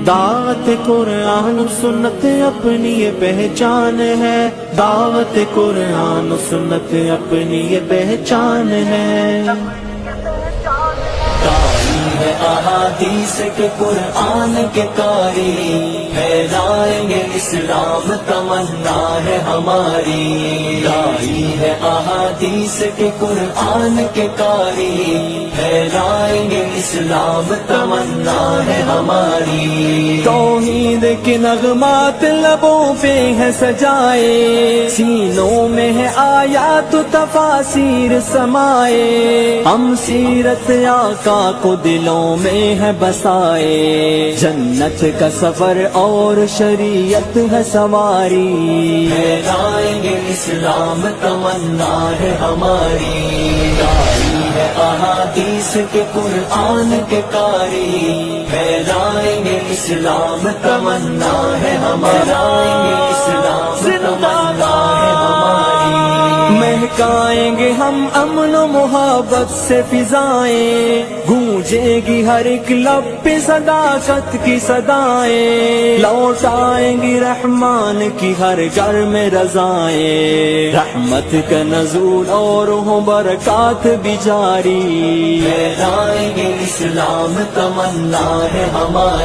دعوت قرآن و سنت اپنی یہ پہچان ہے، دعوت قرآن و سنت اپنی یہ پہچان ہے۔ داعی ہے احادیث کے قرآن کے قاری، پھیلائیں گے اسلام تمنا ہے ہماری۔ داعی ہے احادیث کے قرآن کے قاری، پھیلائیں گے اسلام تمنا ہے ہماری۔ توحید کے نغمات لبوں پہ ہے سجائے، سینوں میں ہے آیات و تفاسیر سمائے، ہم سیرت آقا کو دلوں میں ہے بسائے، جنت کا سفر اور شریعت ہے سواری، پھیلائیں گے اسلام تمنا ہے ہماری۔ داعی ہے احادیث کے قرآن کے قاری، پھیلائیں گے اسلام تمنا ہے ہماری، اسلام تمنا ہے ہماری۔ مہکائیں گے ہم امن و محبت سے فضائیں، گونجے گی ہر ایک لب پہ صداقت کی صدائیں، لوٹائیں گی رحمان کی ہر گھر میں رضائیں، رحمت کا نزول اور ہو برکات بھی جاری، پھیلائیں گے اسلام تمنا ہے ہماری۔